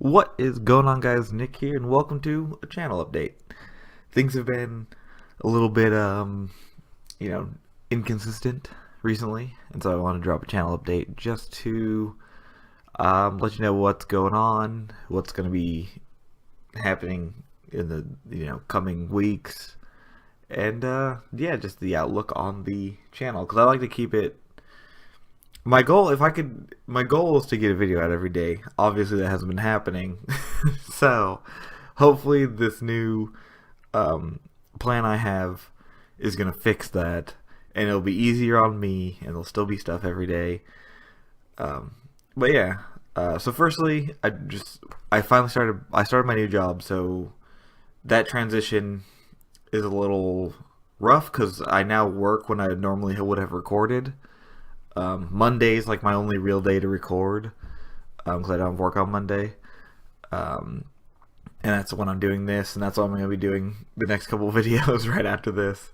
What is going on, guys? Nick here, and welcome to a channel update. Things have been a little bit, you know, inconsistent recently, and so I want to drop a channel update just to let you know what's going on, what's going to be happening in the coming weeks, and yeah, just the outlook on the channel because I like to keep it. My goal is to get a video out every day. Obviously, that hasn't been happening. So, hopefully, this new plan I have is gonna fix that, and it'll be easier on me, and there'll still be stuff every day. But yeah. So, firstly, I finally started my new job, so that transition is a little rough because I now work when I normally would have recorded. Monday's like my only real day to record because I don't work on Monday, and that's when I'm doing this, and that's what I'm going to be doing the next couple of videos right after this.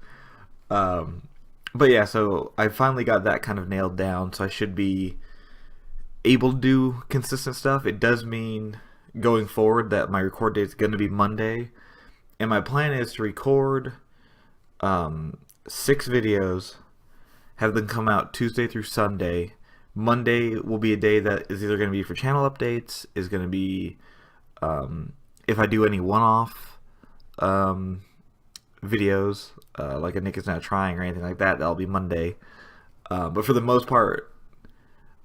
But yeah, so I finally got that kind of nailed down, so I should be able to do consistent stuff. It does mean going forward that my record date is going to be Monday, and my plan is to record 6 videos, have them come out Tuesday through Sunday. Monday will be a day that is either going to be for channel updates, is going to be if I do any one-off videos, like a Nick is Not Trying or anything like that, that'll be Monday. But for the most part,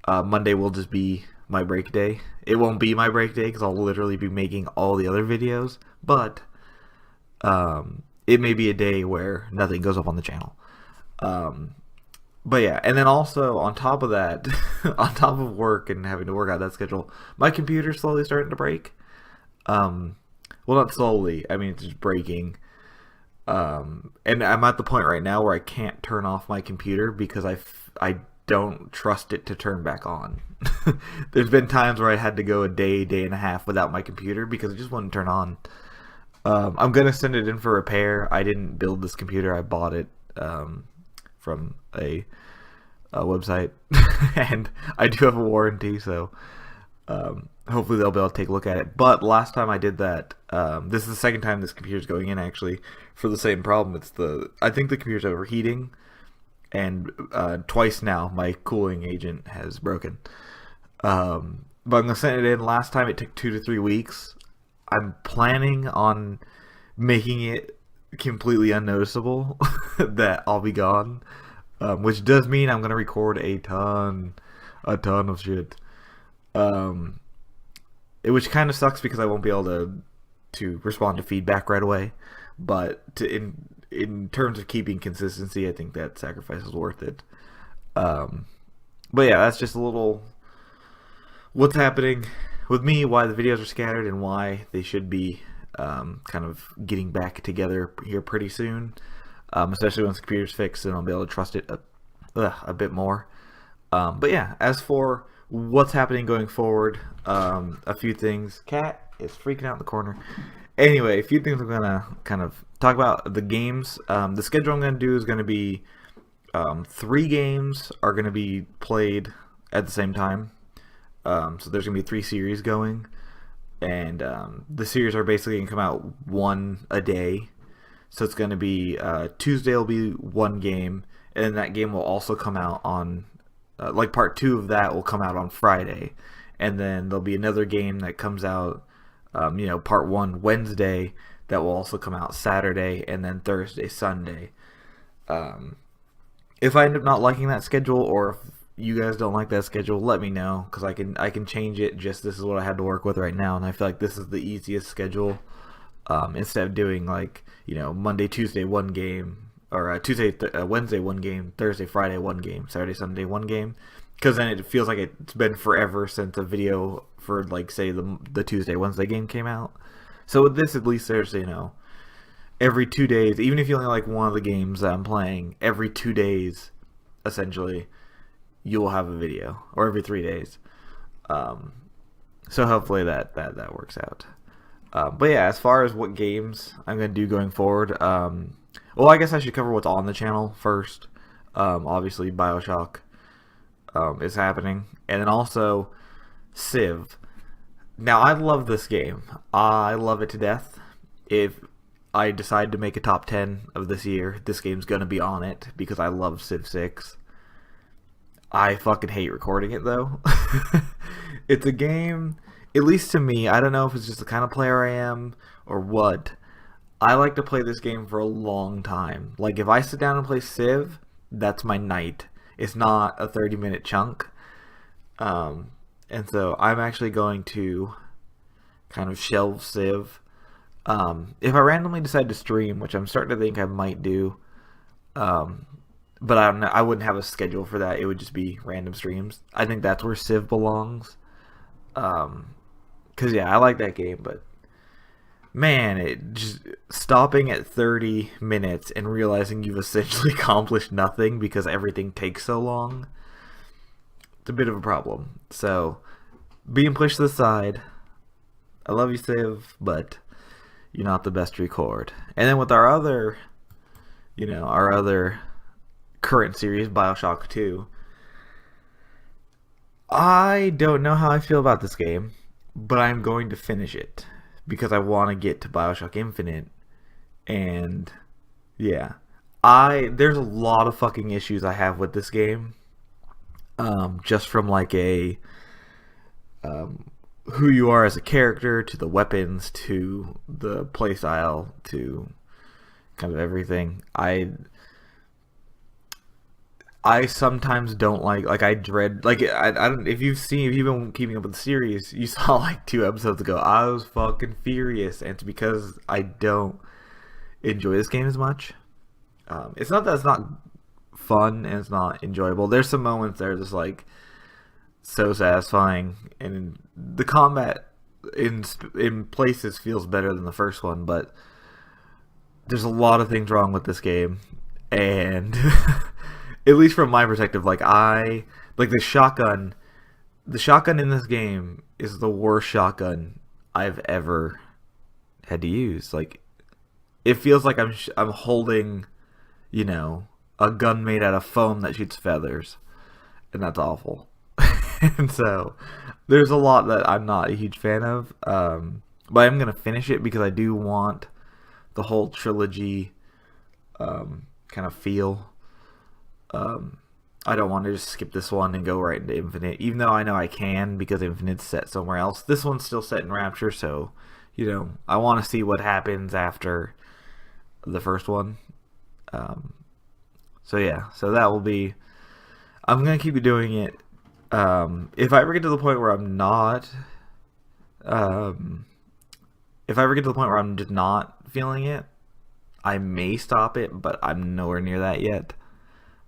Monday will just be my break day. It won't be my break day because I'll literally be making all the other videos, but it may be a day where nothing goes up on the channel. But yeah, and then also on top of that, on top of work and having to work out that schedule, my computer's slowly starting to break. Well, not slowly. I mean, it's just breaking. And I'm at the point right now where I can't turn off my computer because I don't trust it to turn back on. There's been times where I had to go a day and a half without my computer because it just wouldn't turn on. I'm gonna send it in for repair. I didn't build this computer. I bought it from a website, and I do have a warranty, so hopefully they'll be able to take a look at it. But last time I did that, this is the second time this computer's going in actually for the same problem. I think the computer's overheating, and twice now my cooling agent has broken. But I'm gonna send it in. Last time it took 2 to 3 weeks. I'm planning on making it completely unnoticeable that I'll be gone, which does mean I'm gonna record a ton of shit, which kind of sucks because I won't be able to respond to feedback right away, but in terms of keeping consistency, I think that sacrifice is worth it. But yeah, that's just a little what's happening with me, why the videos are scattered, and why they should be kind of getting back together here pretty soon, especially once the computer's fixed, and I'll be able to trust it a bit more. But yeah, as for what's happening going forward, a few things. Cat is freaking out in the corner. Anyway, a few things I'm gonna kind of talk about. The games, the schedule I'm gonna do is gonna be 3 games are gonna be played at the same time. So there's gonna be 3 series going. And the series are basically going to come out 1 a day. So it's going to be Tuesday will be 1 game, and then that game will also come out on like part 2 of that will come out on Friday, and then there'll be another game that comes out part 1 Wednesday that will also come out Saturday, and then Thursday, Sunday. If I end up not liking that schedule, or if you guys don't like that schedule, let me know, because I can change it. Just this is what I had to work with right now, and I feel like this is the easiest schedule. Instead of doing like Monday, Tuesday 1 game, or Wednesday 1 game, Thursday, Friday 1 game, Saturday, Sunday 1 game, because then it feels like it's been forever since a video for like say the Tuesday, Wednesday game came out. So with this, at least there's every 2 days, even if you only like one of the games that I'm playing, every 2 days essentially you will have a video, or every 3 days. So hopefully that works out. But yeah, as far as what games I'm going to do going forward, well, I guess I should cover what's on the channel first. Obviously, BioShock is happening, and then also Civ. Now, I love this game. I love it to death. If I decide to make a top 10 of this year, this game's gonna be on it because I love Civ 6. I fucking hate recording it though. It's a game, at least to me, I don't know if it's just the kind of player I am or what. I like to play this game for a long time. Like if I sit down and play Civ, that's my night. It's not a 30-minute chunk. And so I'm actually going to kind of shelve Civ. If I randomly decide to stream, which I'm starting to think I might do, but I don't know, I wouldn't have a schedule for that. It would just be random streams. I think that's where Civ belongs. 'Cause yeah, I like that game, but man, it just stopping at 30 minutes and realizing you've essentially accomplished nothing because everything takes so long, it's a bit of a problem. So, being pushed to the side, I love you, Civ, but you're not the best to record. And then with our other, our other current series, BioShock 2, I don't know how I feel about this game, but I'm going to finish it because I want to get to BioShock Infinite. And yeah, there's a lot of fucking issues I have with this game. Just from like who you are as a character, to the weapons, to the playstyle, to kind of everything. I sometimes don't like I dread, like I don't, if you've been keeping up with the series, you saw like 2 episodes ago, I was fucking furious, and it's because I don't enjoy this game as much. It's not that it's not fun and it's not enjoyable. There's some moments that are just like so satisfying, and the combat in places feels better than the first one, but there's a lot of things wrong with this game, and at least from my perspective, like the shotgun in this game is the worst shotgun I've ever had to use. Like, it feels like I'm holding, a gun made out of foam that shoots feathers, and that's awful. And so there's a lot that I'm not a huge fan of, but I'm gonna finish it because I do want the whole trilogy kind of feel. I don't want to just skip this one and go right into Infinite, even though I know I can because Infinite's set somewhere else. This one's still set in Rapture, so I want to see what happens after the first one. So yeah, so that will be. I'm gonna keep doing it. If I ever get to the point where I'm not, if I ever get to the point where I'm just not feeling it, I may stop it, but I'm nowhere near that yet.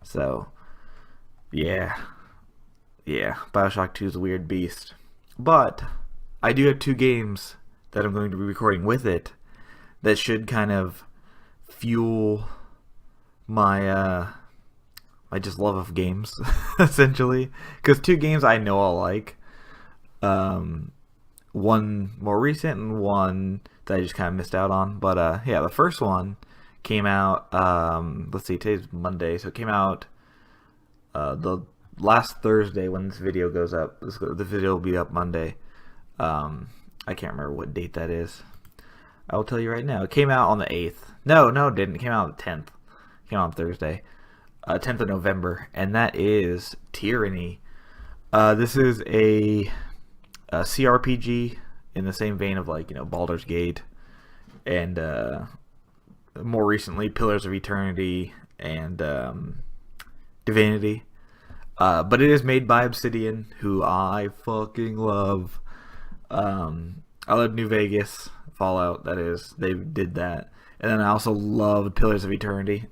So, yeah, BioShock 2 is a weird beast. But I do have 2 games that I'm going to be recording with it that should kind of fuel my my just love of games, essentially. Because 2 games I know I'll like. One more recent and one that I just kind of missed out on. But yeah, the first one came out, let's see, today's Monday, so it came out the last Thursday when this video goes up. The video will be up Monday. I can't remember what date that is. I will tell you right now. It came out on the 8th. No, it didn't. It came out on the 10th. It came out on Thursday. 10th of November, and that is Tyranny. This is a CRPG in the same vein of like Baldur's Gate, and more recently Pillars of Eternity and Divinity. But it is made by Obsidian, who I fucking love. I love New Vegas, Fallout. That is, they did that, and then I also love Pillars of Eternity.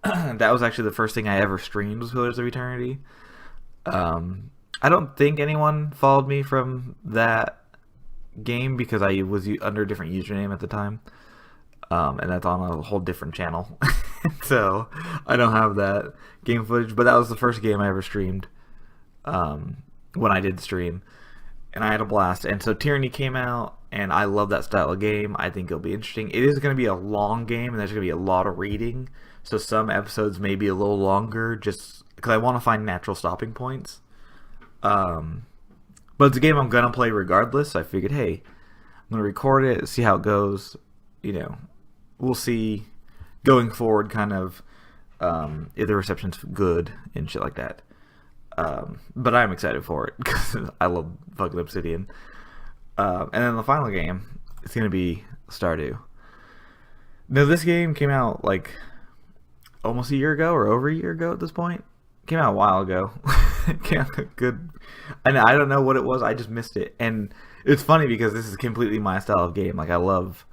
That was actually the first thing I ever streamed, was Pillars of Eternity. I don't think anyone followed me from that game because I was under a different username at the time, and that's on a whole different channel. So I don't have that game footage, but that was the first game I ever streamed when I did stream, and I had a blast. And so Tyranny came out, and I love that style of game. I think it'll be interesting. It is going to be a long game, and there's going to be a lot of reading. So some episodes may be a little longer, just because I want to find natural stopping points. But But it's a game I'm gonna play regardless. So I figured, hey, I'm gonna record it, see how it goes. You know, we'll see going forward, kind of if the reception's good and shit like that. But I'm excited for it because I love fucking Obsidian. And then the final game is gonna be Stardew. Now this game came out like almost a year ago or over a year ago at this point. Came out a while ago. Came out good. And I don't know what it was. I just missed it. And it's funny because this is completely my style of game. Like I love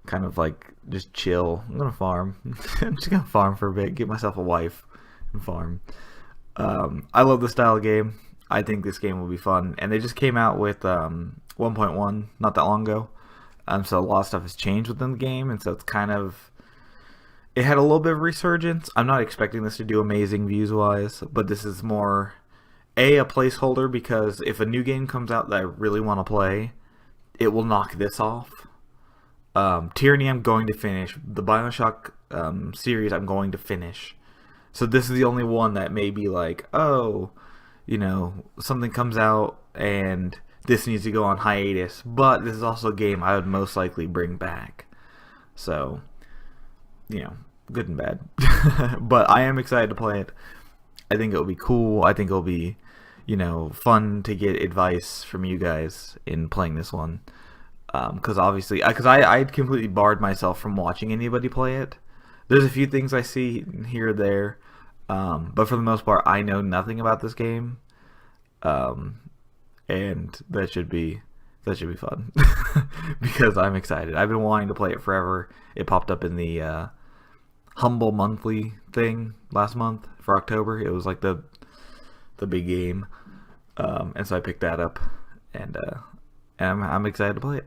kind of like just chill. I'm gonna farm. I'm just gonna farm for a bit. Get myself a wife and farm. I love this style of game. I think this game will be fun. And they just came out with 1.1 not that long ago. So a lot of stuff has changed within the game, and so it's kind of, it had a little bit of resurgence. I'm not expecting this to do amazing views wise, but this is more a placeholder, because if a new game comes out that I really want to play, it will knock this off. Tyranny I'm going to finish. The Bioshock series I'm going to finish. So this is the only one that may be like, oh, you know, something comes out and this needs to go on hiatus, but this is also a game I would most likely bring back. So, you know, good and bad. But I am excited to play it. I think it'll be cool. I think it'll be, you know, fun to get advice from you guys in playing this one. Because obviously, I completely barred myself from watching anybody play it. There's a few things I see here or there, but for the most part, I know nothing about this game. And that should be fun because I'm excited. I've been wanting to play it forever. It popped up in the Humble Monthly thing last month for October. It was like the big game, and so I picked that up, and I'm excited to play it.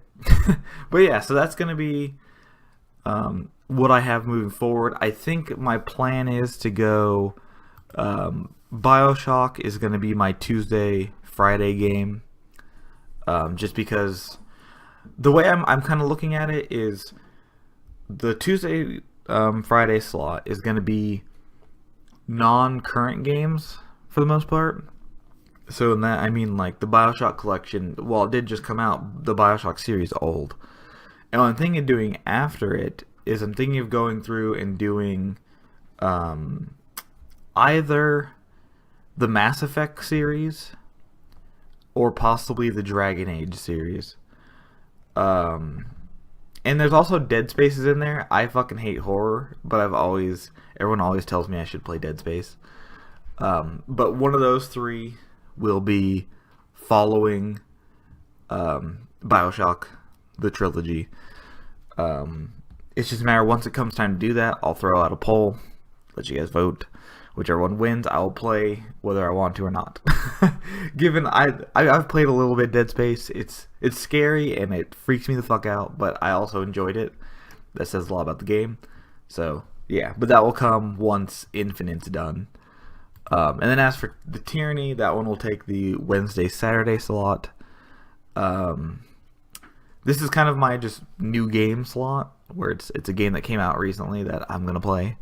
But yeah, so that's gonna be what I have moving forward. I think my plan is to go. Bioshock is gonna be my Friday game, just because the way I'm kind of looking at it is the Tuesday Friday slot is going to be non-current games for the most part. So in that I mean like the Bioshock collection, well, it did just come out, the Bioshock series old, and what I'm thinking of doing after it is I'm thinking of going through and doing either the Mass Effect series or possibly the Dragon Age series. And there's also Dead Space is in there. I fucking hate horror, but everyone always tells me I should play Dead Space. But one of those three will be following Bioshock, the trilogy. It's just a matter, once it comes time to do that, I'll throw out a poll, let you guys vote. Whichever one wins, I will play whether I want to or not. Given I've played a little bit Dead Space, it's scary and it freaks me the fuck out, but I also enjoyed it. That says a lot about the game. So yeah, but that will come once Infinite's done. And then as for the Tyranny, that one will take the Saturday slot. This is kind of my just new game slot, where it's a game that came out recently that I'm gonna play.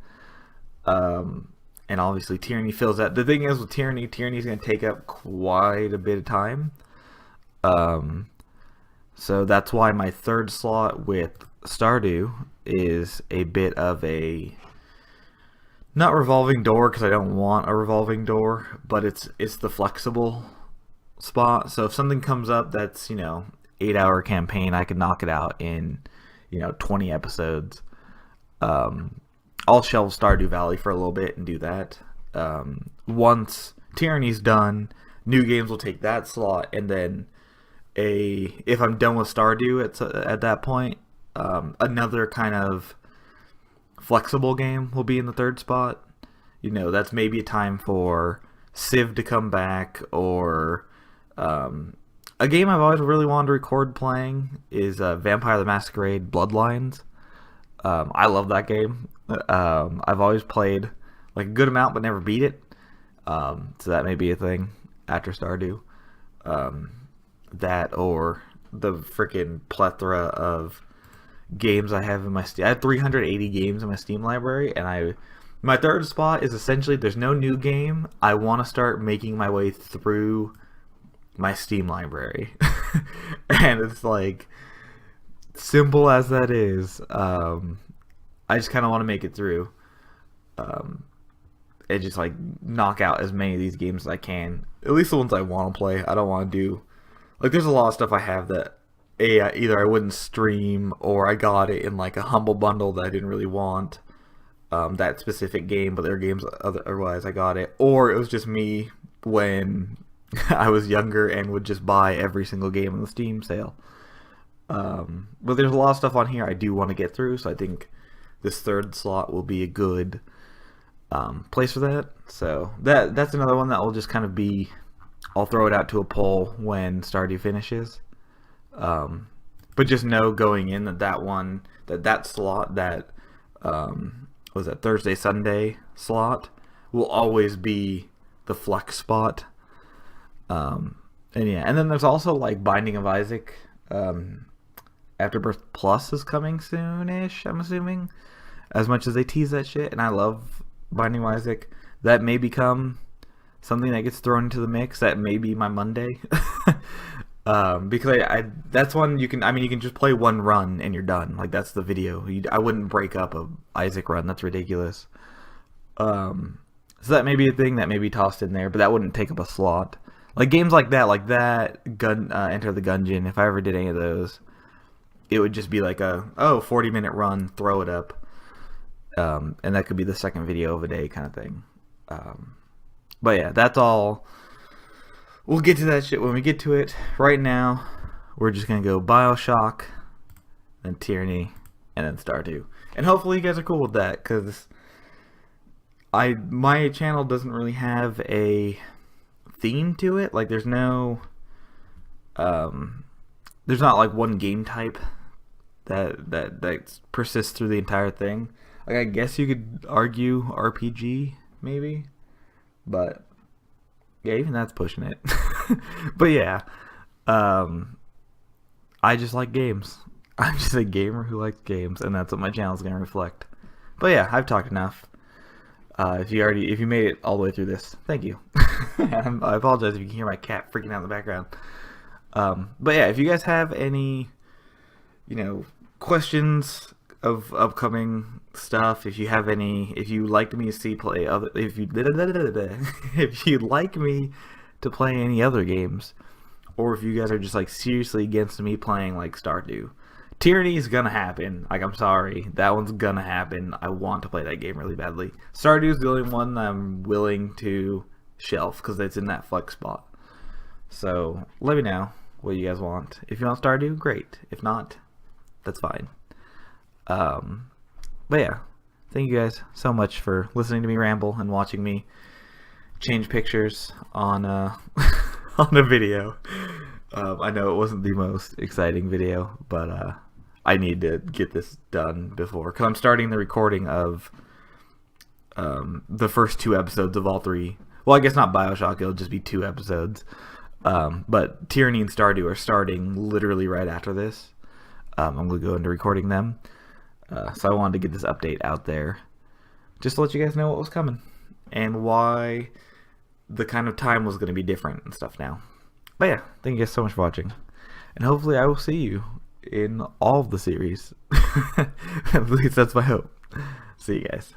And obviously Tyranny fills that. The thing is with Tyranny's going to take up quite a bit of time. So that's why my third slot with Stardew is a bit of a, not revolving door, because I don't want a revolving door, but it's the flexible spot. So if something comes up that's, 8-hour campaign, I can knock it out in, 20 episodes. I'll shelve Stardew Valley for a little bit and do that. Once Tyranny's done, new games will take that slot, and then if I'm done with Stardew at that point, another kind of flexible game will be in the third spot. That's maybe a time for Civ to come back, or a game I've always really wanted to record playing is Vampire the Masquerade Bloodlines. I love that game. I've always played like a good amount, but never beat it. So that may be a thing after Stardew. That, or the freaking plethora of games I have in my Steam. I have 380 games in my Steam library, and my third spot is essentially there's no new game. I want to start making my way through my Steam library. And it's like, simple as that is, I just kind of want to make it through, and just like knock out as many of these games as I can. At least the ones I want to play. I don't want to do, like, there's a lot of stuff I have that either I wouldn't stream, or I got it in like a humble bundle that I didn't really want, that specific game, but there are games otherwise I got it, or it was just me when I was younger and would just buy every single game on the Steam sale. But there's a lot of stuff on here I do want to get through, so I think this third slot will be a good place for that. So that's another one that will just kind of be, I'll throw it out to a poll when Stardew finishes. But just know going in that slot, that was that Thursday Sunday slot, will always be the flex spot. And yeah, and then there's also like Binding of Isaac. Afterbirth Plus is coming soon-ish, I'm assuming. As much as they tease that shit, and I love Binding of Isaac, that may become something that gets thrown into the mix. That may be my Monday. Because I that's one you can just play one run and you're done. Like, that's the video. I wouldn't break up a Isaac run. That's ridiculous. So that may be a thing that may be tossed in there, but that wouldn't take up a slot. Like games like that, Enter the Gungeon. If I ever did any of those, it would just be like 40-minute run, throw it up, and that could be the second video of a day kind of thing. But yeah, that's all. We'll get to that shit when we get to it. Right now, we're just gonna go BioShock, then Tyranny, and then Stardew. And hopefully you guys are cool with that, because my channel doesn't really have a theme to it. Like, there's no there's not like one game type that persists through the entire thing. Like, I guess you could argue RPG maybe, but yeah, even that's pushing it. But yeah, I just like games. I'm just a gamer who likes games, and that's what my channel is going to reflect. But yeah, I've talked enough. If you made it all the way through this, thank you. I apologize if you can hear my cat freaking out in the background. But yeah, if you guys have any, questions of upcoming stuff, if you'd like me to see play other, if you'd like me to play any other games, or if you guys are just like seriously against me playing like Stardew, Tyranny is gonna happen. Like, I'm sorry, that one's gonna happen. I want to play that game really badly. Stardew is the only one that I'm willing to shelf because it's in that flex spot. So let me know what you guys want. If you want Stardew, great. If not, that's fine. But yeah, thank you guys so much for listening to me ramble and watching me change pictures on on a video. I know it wasn't the most exciting video, but I need to get this done before, because I'm starting the recording of the first 2 episodes of all 3. Well, I guess not BioShock, it'll just be 2 episodes. But Tyranny and Stardew are starting literally right after this. I'm going to go into recording them. So I wanted to get this update out there just to let you guys know what was coming and why the kind of time was going to be different and stuff now. But yeah, thank you guys so much for watching, and hopefully I will see you in all of the series. At least that's my hope. See you guys.